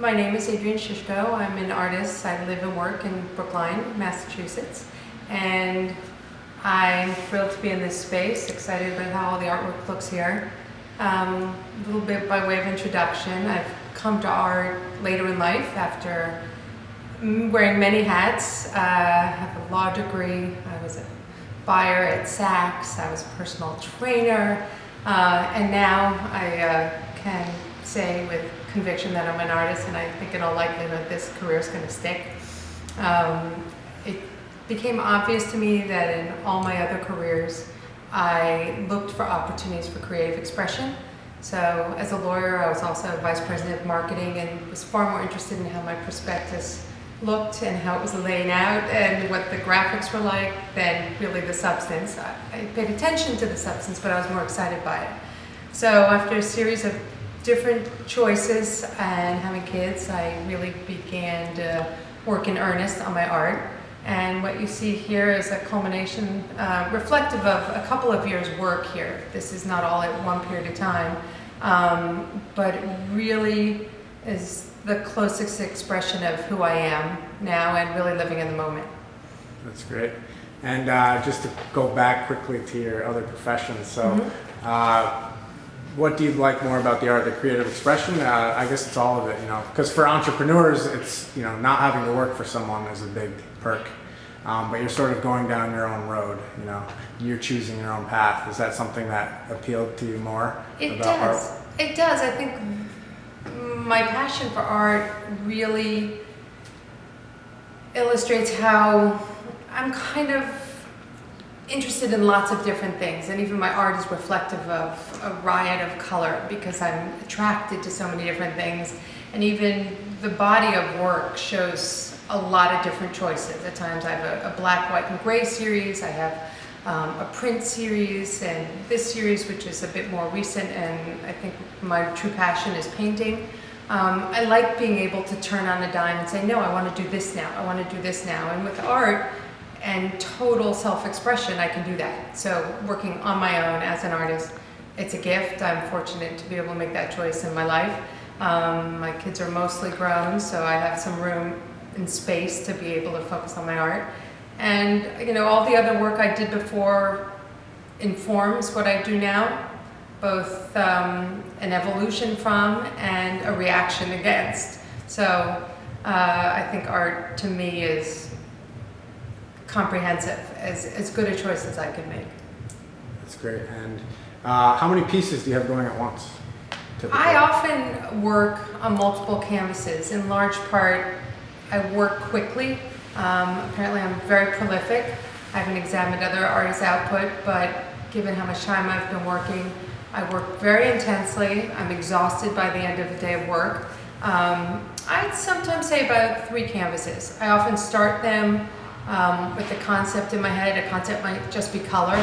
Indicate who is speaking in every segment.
Speaker 1: My name is Adrienne Shishko. I'm an artist. I live and work in Brookline, Massachusetts. And I'm thrilled to be in this space, excited about how all the artwork looks here. A little bit by way of introduction, I've come to art later in life after wearing many hats. I have a law degree. I was a buyer at Saks. I was a personal trainer. And now I can say with conviction that I'm an artist, and I think in all likelihood this career is going to stick. It became obvious to me that in all my other careers I looked for opportunities for creative expression. So as a lawyer, I was also vice president of marketing and was far more interested in how my prospectus looked and how it was laying out and what the graphics were like than really the substance. I paid attention to the substance, but I was more excited by it. So after a series of different choices and having kids, I really began to work in earnest on my art. And what you see here is a culmination reflective of a couple of years' work here. This is not all at one period of time, but it really is the closest expression of who I am now and really living in the moment.
Speaker 2: That's great. And just to go back quickly to your other professions, so what do you like more about the art, the creative expression? I guess it's all of it, because for entrepreneurs, it's, not having to work for someone is a big perk. But you're sort of going down your own road, you're choosing your own path. Is that something that appealed to you more about art?
Speaker 1: It does. I think my passion for art really illustrates how I'm kind of interested in lots of different things, and even my art is reflective of a riot of color because I'm attracted to so many different things, and even the body of work shows a lot of different choices. At times I have a black, white, and gray series, I have a print series, and this series, which is a bit more recent, and I think my true passion is painting. I like being able to turn on a dime and say, no, I want to do this now, I want to do this now, and with art and total self-expression, I can do that. So working on my own as an artist, it's a gift. I'm fortunate to be able to make that choice in my life. My kids are mostly grown, so I have some room and space to be able to focus on my art. And all the other work I did before informs what I do now, both an evolution from and a reaction against. So I think art to me is comprehensive, as good a choice as I can make.
Speaker 2: That's great. And how many pieces do you have going at once, typically?
Speaker 1: I often work on multiple canvases. In large part, I work quickly. Apparently I'm very prolific. I haven't examined other artists' output, but given how much time I've been working, I work very intensely. I'm exhausted by the end of the day of work. I'd sometimes say about 3 canvases. I often start them with a concept in my head. A concept might just be color.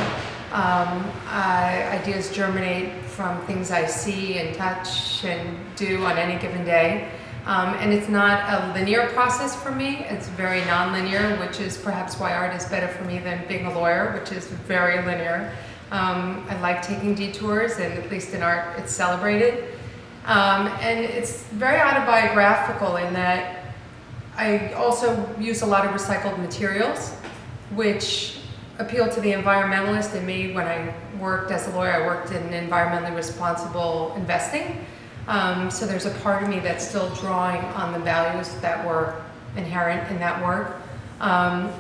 Speaker 1: Ideas germinate from things I see and touch and do on any given day. And it's not a linear process for me. It's very non-linear, which is perhaps why art is better for me than being a lawyer, which is very linear. I like taking detours, and at least in art, it's celebrated. And it's very autobiographical in that I also use a lot of recycled materials, which appeal to the environmentalist in me. When I worked as a lawyer, I worked in environmentally responsible investing. So there's a part of me that's still drawing on the values that were inherent in that work.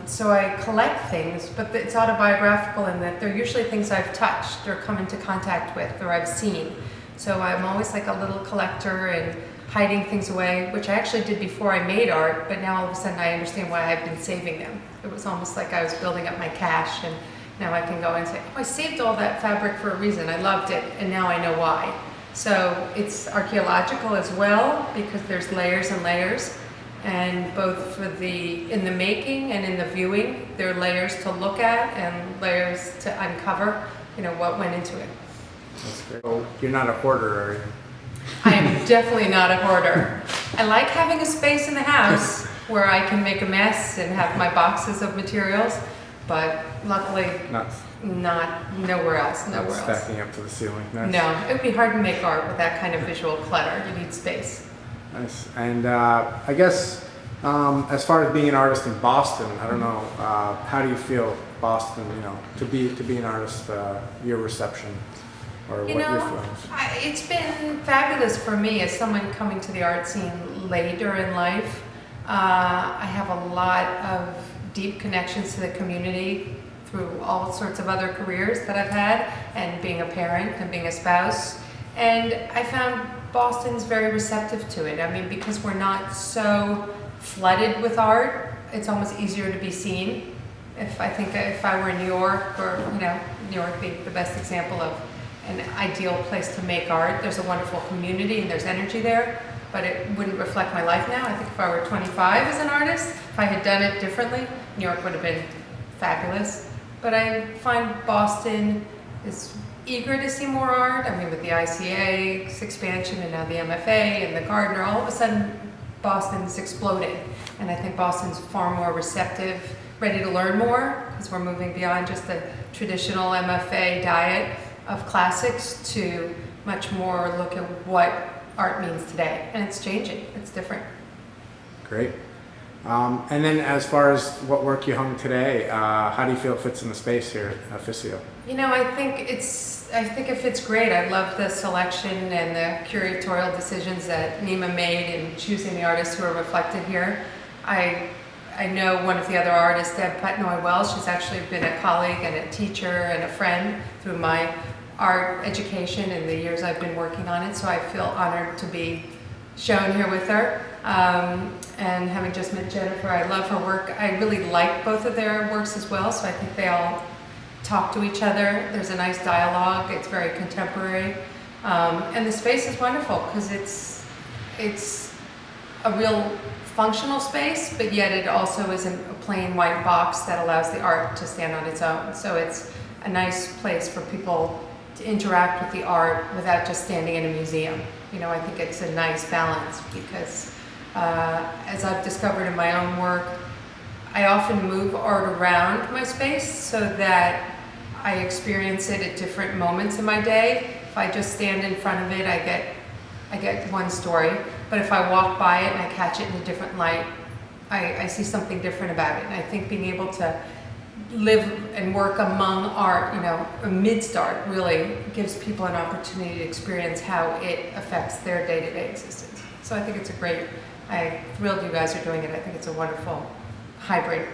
Speaker 1: So I collect things, but it's autobiographical in that they're usually things I've touched or come into contact with or I've seen. So I'm always like a little collector and hiding things away, which I actually did before I made art, but now all of a sudden I understand why I've been saving them. It was almost like I was building up my cash, and now I can go and say, oh, I saved all that fabric for a reason. I loved it, and now I know why. So it's archaeological as well, because there's layers and layers, and both for in the making and in the viewing, there are layers to look at and layers to uncover, what went into it.
Speaker 2: That's great. Oh, you're not a hoarder, are you?
Speaker 1: I am definitely not a hoarder. I like having a space in the house where I can make a mess and have my boxes of materials, but luckily nowhere else.
Speaker 2: Stacking up to the ceiling. Nice.
Speaker 1: No, it would be hard to make art with that kind of visual clutter. You need space.
Speaker 2: Nice. And I guess as far as being an artist in Boston, I don't know, how do you feel Boston? You know, to be an artist, your reception, or what your feelings?
Speaker 1: It's been fabulous for me as someone coming to the art scene later in life. I have a lot of deep connections to the community through all sorts of other careers that I've had, and being a parent and being a spouse. And I found Boston's very receptive to it. I mean, because we're not so flooded with art, it's almost easier to be seen. If I were in New York, or New York being the best example of an ideal place to make art, there's a wonderful community and there's energy there, but it wouldn't reflect my life now. I think if I were 25 as an artist, if I had done it differently, New York would have been fabulous. But I find Boston is eager to see more art. I mean, with the ICA's expansion and now the MFA and the Gardner, all of a sudden Boston's exploding. And I think Boston's far more receptive, ready to learn more, because we're moving beyond just the traditional MFA diet of classics to much more look at what art means today. And it's changing, it's different.
Speaker 2: Great. And then as far as what work you hung today, how do you feel it fits in the space here at Oficio?
Speaker 1: I think it fits great. I love the selection and the curatorial decisions that Nima made in choosing the artists who are reflected here. I know one of the other artists, Deb Putnoy-Wells. She's actually been a colleague and a teacher and a friend through my art education in the years I've been working on it. So I feel honored to be shown here with her. And having just met Jennifer, I love her work. I really like both of their works as well, so I think they all talk to each other. There's a nice dialogue. It's very contemporary. And the space is wonderful because it's a real functional space, but yet it also isn't a plain white box that allows the art to stand on its own. So it's a nice place for people to interact with the art without just standing in a museum. I think it's a nice balance because as I've discovered in my own work, I often move art around my space so that I experience it at different moments in my day. If I just stand in front of it, I get one story, but if I walk by it and I catch it in a different light, I see something different about it. And I think being able to live and work among art, amidst art, really gives people an opportunity to experience how it affects their day-to-day existence. So I think it's I'm thrilled you guys are doing it. I think it's a wonderful hybrid